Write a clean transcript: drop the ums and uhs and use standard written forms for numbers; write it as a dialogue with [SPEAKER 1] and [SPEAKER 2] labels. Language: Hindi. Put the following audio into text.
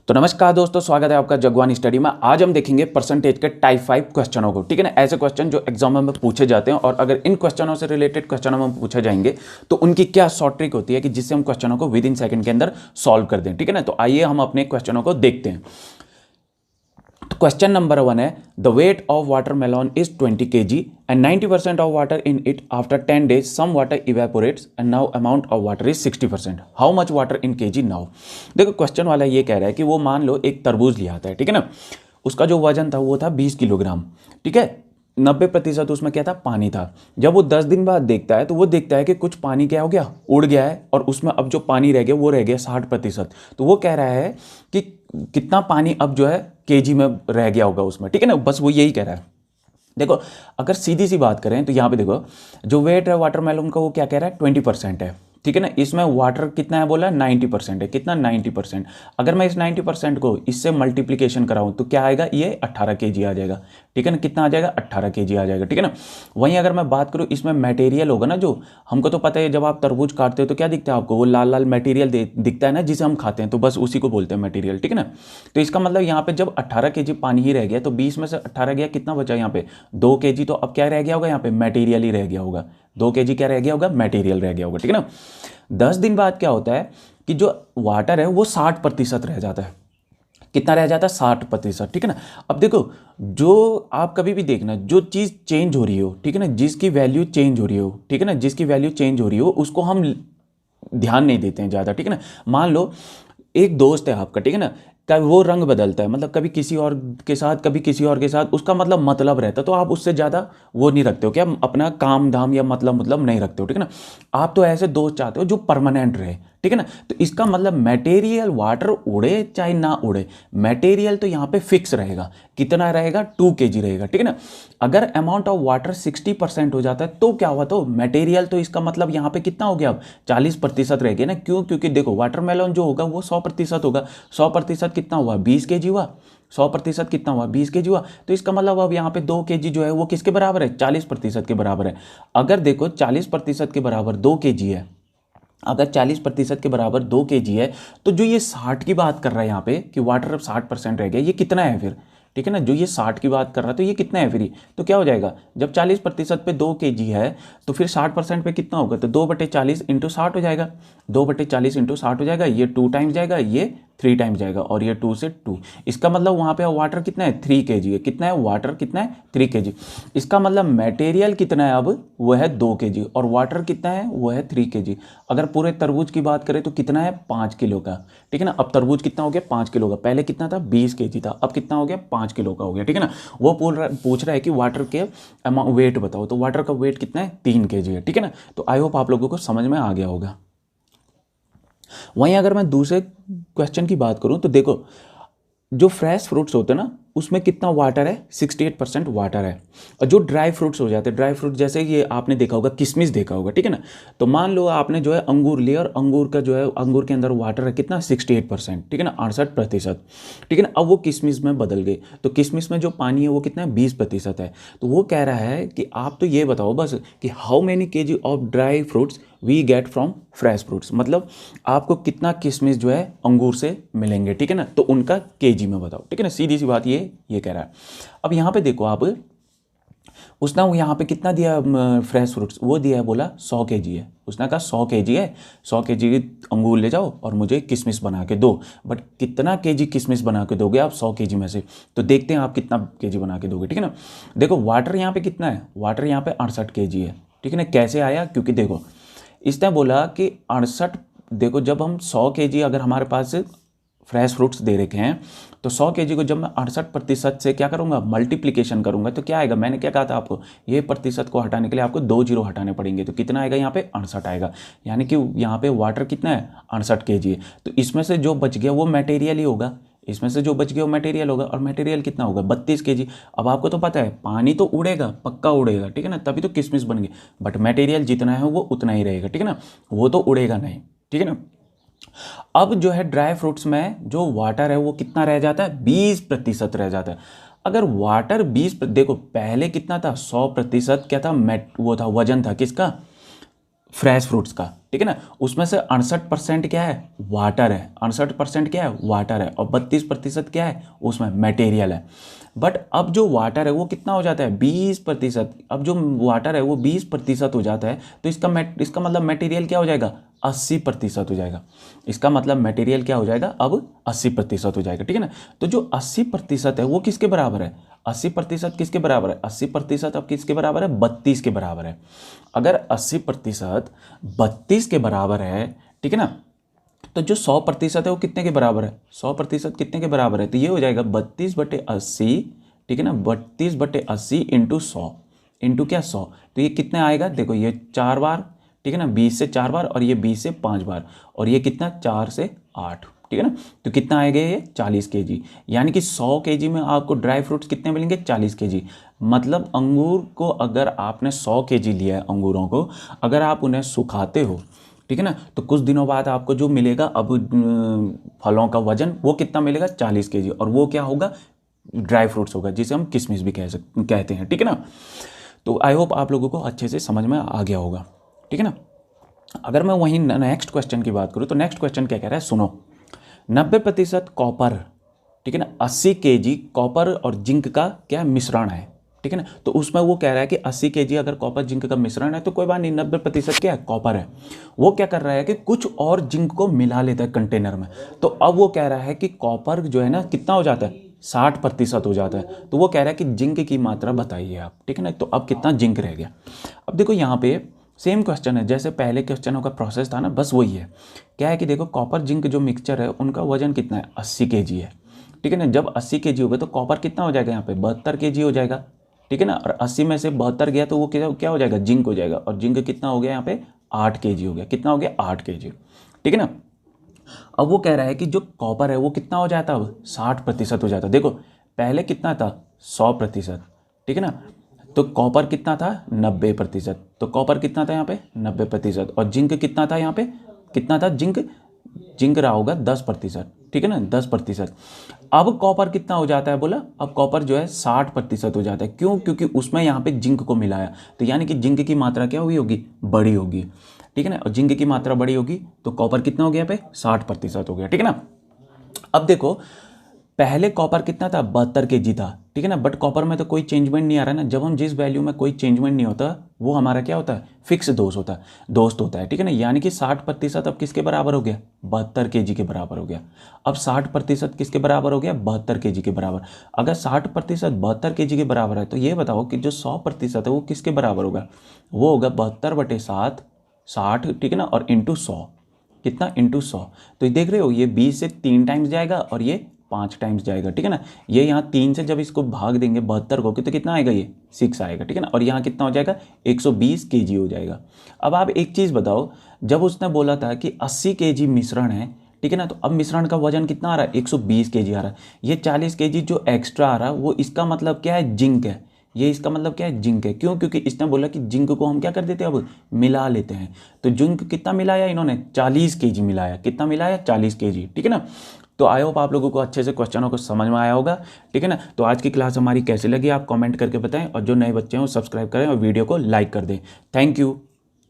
[SPEAKER 1] तो नमस्कार दोस्तों, स्वागत है आपका जगवानी स्टडी में। आज हम देखेंगे परसेंटेज के टाइप 5 क्वेश्चनों को। ठीक है ना, ऐसे क्वेश्चन जो एग्जाम में पूछे जाते हैं और अगर इन क्वेश्चनों से रिलेटेड क्वेश्चनों में पूछे जाएंगे तो उनकी क्या शॉर्ट ट्रिक होती है कि जिससे हम क्वेश्चनों को विद इन सेकंड के अंदर सॉल्व कर दें। ठीक है ना, तो आइए हम अपने क्वेश्चनों को देखते हैं। तो क्वेश्चन नंबर 1 है, the weight of watermelon is 20 kg and 90% of water in it after 10 days some water evaporates and now amount of water is 60%, how much water in kg now. देखो क्वेश्चन वाला ये कह रहा है कि वो मान लो एक तरबूज लिया था, ठीक है ना, उसका जो वजन था वो था 20 किलोग्राम। ठीक है, 90% उसमें क्या था, पानी था। जब वो 10 दिन बाद देखता है तो वो देखता है कि कुछ पानी क्या हो गया, उड़ गया है और उसमें अब जो पानी रह गया वो रह गया 60%। तो वो कह रहा है कि कितना पानी अब जो है केजी में रह गया होगा उसमें। ठीक है ना, बस वो यही कह रहा है। देखो अगर सीधी सी बात करें तो यहाँ पे देखो जो वेट है वाटरमेलन का वो क्या कह रहा है, 20% है। ठीक है ना, इसमें वाटर कितना है बोला, 90% है। कितना, 90%। अगर मैं इस 90% को इससे मल्टीप्लिकेशन कराऊं तो क्या आएगा, ये 18 kg आ जाएगा। ठीक है ना, कितना आ जाएगा, 18 kg आ जाएगा। ठीक है ना, वहीं अगर मैं बात करूं इसमें मटेरियल होगा ना, जो हमको तो पता है जब आप तरबूज काटते हो तो क्या दिखता है आपको, वो लाल लाल मटेरियल दिखता है ना जिसे हम खाते हैं, तो बस उसी को बोलते हैं मटेरियल। ठीक है ना, तो इसका मतलब यहाँ पे जब 18 kg पानी ही रह गया तो 20 में से 18 गया, कितना बचा यहाँ पे, 2 kg। तो अब क्या रह गया होगा यहाँ पे, मटेरियल ही रह गया होगा। 2 kg क्या रह गया होगा, मटेरियल रह गया होगा। ठीक है ना, 10 दिन बाद क्या होता है कि जो वाटर है वो 60% रह जाता है। कितना रह जाता है, 60%। ठीक है ना, अब देखो जो आप कभी भी देखना, जो चीज़ चेंज हो रही हो, ठीक है ना, जिसकी वैल्यू चेंज हो रही हो, ठीक है ना, जिसकी वैल्यू चेंज हो रही हो उसको हम ध्यान नहीं देते हैं ज़्यादा। ठीक है ना, मान लो एक दोस्त है आपका, ठीक है ना, कभी वो रंग बदलता है, मतलब कभी किसी और के साथ कभी किसी और के साथ, उसका मतलब रहता है, तो आप उससे ज़्यादा वो नहीं रखते हो, क्या अपना काम धाम या मतलब नहीं रखते हो। ठीक है ना, आप तो ऐसे दोस्त चाहते हो जो परमानेंट रहे। ठीक है ना, तो इसका मतलब मटेरियल वाटर उड़े चाहे ना उड़े, मटेरियल तो यहाँ पे फिक्स रहेगा। कितना रहेगा, 2 kg रहेगा। ठीक है ना, अगर अमाउंट ऑफ वाटर 60% हो जाता है तो क्या हुआ, तो मटेरियल तो इसका मतलब यहाँ पे कितना हो गया, अब 40% रह गया ना। क्यों, क्योंकि देखो वाटरमेलन जो होगा वो 100% होगा। 100% कितना हुआ, 20 kg हुआ। 100% कितना हुआ, 20 kg हुआ। तो इसका मतलब अब यहाँ पे 2 kg जो है वो किसके बराबर है, 40% के बराबर है। अगर देखो 40% के बराबर 2 kg है, अगर 40% के बराबर 2 kg है, तो जो ये 60 की बात कर रहा है यहाँ पे कि वाटर अब 60% रह गया, ये कितना है फिर। ठीक है ना, जो ये 60 की बात कर रहा है तो ये कितना है फिर, ये तो क्या हो जाएगा, जब 40% पे 2 kg है तो फिर 60% पे कितना होगा, तो 2/40 इंटू 60 हो जाएगा। 2/40 इंटू 60 हो जाएगा, ये 2 टाइम्स जाएगा, ये 3 टाइम्स जाएगा और ये 2 से 2। इसका मतलब वहाँ पे वाटर कितना है, 3 kg है। कितना है वाटर, कितना है, 3 kg। इसका मतलब मटेरियल कितना है अब, वो है 2 kg और वाटर कितना है, वो है 3 kg। अगर पूरे तरबूज की बात करें तो कितना है, 5 किलो का। ठीक है ना, अब तरबूज कितना हो गया, 5 किलो का। पहले कितना था, 20 kg था, अब कितना हो गया, 5 किलो का हो गया। ठीक है ना, वो पूछ रहा है कि वाटर के वेट बताओ, तो वाटर का वेट कितना है, 3 kg है। ठीक है ना, तो आई होप आप लोगों को समझ में आ गया होगा। वहीं अगर मैं दूसरे क्वेश्चन की बात करूं तो देखो जो फ्रेश फ्रूट्स होते हैं ना उसमें कितना वाटर है, 68% वाटर है। और जो ड्राई फ्रूट्स हो जाते हैं, ड्राई फ्रूट जैसे ये आपने देखा होगा, किशमिश देखा होगा। ठीक है ना, तो मान लो आपने जो है अंगूर लिया और अंगूर का जो है अंगूर के अंदर वाटर है कितना, 68%। ठीक है ना, 68%। ठीक है ना, अब वो किशमिश में बदल गए तो किशमिश में जो पानी है वो कितना है, 20% है। तो वो कह रहा है कि आप तो ये बताओ बस कि how many kg of dry fruits we get from fresh fruits, मतलब आपको कितना किशमिश जो है अंगूर से मिलेंगे। ठीक है ना, तो उनका kg में बताओ। ठीक है ना, सीधी सी बात ये कह रहा है। अब यहाँ पे देखो आप, उसने वो यहाँ पे कितना दिया फ्रेश फ्रूट्स, वो दिया है, बोला 100 kg है। उसने कहा 100 kg है, 100 kg अंगूर ले जाओ और मुझे किशमिश बना के दो। बट कितना kg किशमिश बना के दोगे आप 100 kg में से, तो देखते हैं आप कितना kg बना के दोगे। ठीक है ना, देखो वाटर यहाँ पे कितना है, वाटर यहाँ पे 68 kg है। ठीक है ना, कैसे आया, क्योंकि देखो इसने बोला कि 68, देखो जब हम 100 kg अगर हमारे पास फ्रेश फ्रूट्स दे रखे हैं तो 100 kg को जब मैं 68% से क्या करूंगा, मल्टीप्लिकेशन करूंगा, तो क्या आएगा, मैंने क्या कहा था आपको, ये प्रतिशत को हटाने के लिए आपको 2 जीरो हटाने पड़ेंगे, तो कितना आएगा यहाँ पे, 68 आएगा। यानी कि यहाँ पे वाटर कितना है, 68 kg है। तो इसमें से जो बच गया वो मटेरियल ही होगा, इसमें से जो बच गया वो मटेरियल होगा, और मटेरियल कितना होगा, 32 kg। अब आपको तो पता है पानी तो उड़ेगा, पक्का उड़ेगा। ठीक है ना, तभी तो किशमिश बन गई, बट मटेरियल जितना है वो उतना ही रहेगा। ठीक है ना, वो तो उड़ेगा नहीं। ठीक है ना, अब जो है ड्राई फ्रूट्स में जो वाटर है वो कितना रह जाता है, 20% रह जाता है। अगर वाटर 20, देखो पहले कितना था, 100% क्या था, वो था वजन था किसका, फ्रेश फ्रूट्स का, ठीक है ना, उसमें से 68% क्या है, वाटर है, 68% क्या है, वाटर है, और 32% क्या है, उसमें मटेरियल है। बट अब जो वाटर है वो कितना हो जाता है, 20%। अब जो वाटर है वो 20% हो जाता है, तो इसका मतलब मटेरियल क्या हो जाएगा, 80% हो जाएगा। इसका मतलब मटेरियल क्या हो जाएगा, अब 80% हो जाएगा, ठीक है ना। तो जो 80% है वो किसके बराबर है, 80% किसके बराबर है, 80% अब किसके बराबर है, 32 के बराबर है। अगर 80% 32 के बराबर है, ठीक है ना, तो जो 100% है वो कितने के बराबर है, 100% कितने के बराबर है, तो ये हो जाएगा 32/80, ठीक है ना, 32/80 इंटू 100, इंटू क्या 100, तो ये कितने आएगा, देखो ये 4 बार, ठीक है ना, 20 से 4 बार, और ये 20 से 5 बार, और ये कितना 4 से 8, ठीक है ना, तो कितना आएगा ये 40 kg। यानी कि 100 kg में आपको ड्राई फ्रूट्स कितने मिलेंगे, 40 kg। मतलब अंगूर को अगर आपने 100 kg लिया है, अंगूरों को अगर आप उन्हें सुखाते हो, ठीक है ना, तो कुछ दिनों बाद आपको जो मिलेगा अब फलों का वजन वो कितना मिलेगा, 40 kg, और वो क्या होगा, ड्राई फ्रूट्स होगा, जिसे हम किशमिश भी कहते हैं, ठीक है ना। तो आई होप आप लोगों को अच्छे से समझ में आ गया होगा, ठीक है ना। अगर मैं वहीं नेक्स्ट क्वेश्चन की बात करूँ तो नेक्स्ट क्वेश्चन क्या कह रहा है, सुनो, 90% कॉपर, ठीक है ना, 80 kg कॉपर और जिंक का क्या मिश्रण है, ठीक है ना। तो उसमें वो कह रहा है कि 80 kg अगर कॉपर जिंक का मिश्रण है तो कोई बात नहीं, 90% क्या है, कॉपर है। वो क्या कर रहा है कि कुछ और जिंक को मिला लेता है कंटेनर में। तो अब वो कह रहा है कि कॉपर जो है ना कितना हो जाता है, 60% हो जाता है। तो वो कह रहा है कि जिंक की मात्रा बताइए आप, ठीक है ना। तो अब कितना जिंक रह गया। अब देखो यहाँ पे सेम क्वेश्चन है जैसे पहले क्वेश्चनों का प्रोसेस था ना, बस वही है। क्या है कि देखो कॉपर जिंक जो मिक्सचर है उनका वजन कितना है, 80 kg है, ठीक है ना। जब 80 kg हो गया तो कॉपर कितना हो जाएगा, यहाँ पे 72 kg हो जाएगा, ठीक है ना। और 80 में से 72 गया तो वो क्या हो जाएगा, जिंक हो जाएगा। और जिंक कितना हो गया यहाँ पे, 8 kg हो गया, कितना हो गया, 8 kg, ठीक है ना। अब वो कह रहा है कि जो कॉपर है वो कितना हो जाता है, अब 60% हो जाता है। देखो पहले कितना था, 100%, ठीक है ना। तो कॉपर कितना था, 90%। तो कॉपर कितना था यहाँ पे, 90%। और जिंक कितना था यहाँ पे, कितना था जिंक, जिंक रहा होगा 10%, ठीक है ना, 10%। अब कॉपर कितना हो जाता है बोला, अब कॉपर जो है 60% हो जाता है। क्यों, क्योंकि उसमें यहाँ पे जिंक को मिलाया, तो यानी कि जिंक की मात्रा क्या हुई होगी, बड़ी होगी, ठीक है ना। और जिंक की मात्रा बड़ी होगी तो कॉपर कितना हो गया यहाँ पे, 60% हो गया, ठीक है ना। अब देखो पहले कॉपर कितना था, 72 kg था, ठीक है ना। बट कॉपर में तो कोई चेंजमेंट नहीं आ रहा ना। जब हम जिस वैल्यू में कोई चेंजमेंट नहीं होता वो हमारा क्या होता है, फिक्स दोस्त होता है, ठीक है ना। यानी कि 60% अब किसके बराबर हो गया, 72 kg के बराबर हो गया। अब 60% किसके बराबर हो गया, 72 kg के बराबर। अगर 60% 72 kg के बराबर है तो ये बताओ कि जो 100% है वो किसके बराबर होगा, वो होगा 72/7, 60, ठीक है ना, और इंटू 100, कितना, इंटू 100। तो देख रहे हो ये 20 से 3 टाइम्स जाएगा और ये 5 टाइम्स जाएगा, ठीक है ना। ये यहाँ 3 से जब इसको भाग देंगे 72 को तो कितना आएगा, ये 6 आएगा, ठीक है ना। और यहाँ कितना हो जाएगा, 120 kg हो जाएगा। अब आप एक चीज़ बताओ, जब उसने बोला था कि 80 kg मिश्रण है, ठीक है ना, तो अब मिश्रण का वजन कितना आ रहा है, 120 kg आ रहा है। ये 40 kg जो एक्स्ट्रा आ रहा है वो इसका मतलब क्या है, जिंक है। ये इसका मतलब क्या है, जिंक है। क्यों, क्योंकि इसने बोला कि जिंक को हम क्या कर देते हैं, अब मिला लेते हैं। तो जिंक कितना मिलाया इन्होंने, 40 kg मिलाया, कितना मिलाया, 40 kg, ठीक है ना। तो आई होप आप लोगों को अच्छे से क्वेश्चनों को समझ में आया होगा, ठीक है ना। तो आज की क्लास हमारी कैसी लगी आप कमेंट करके बताएं, और जो नए बच्चे हैं वो सब्सक्राइब करें और वीडियो को लाइक कर दें। Thank you.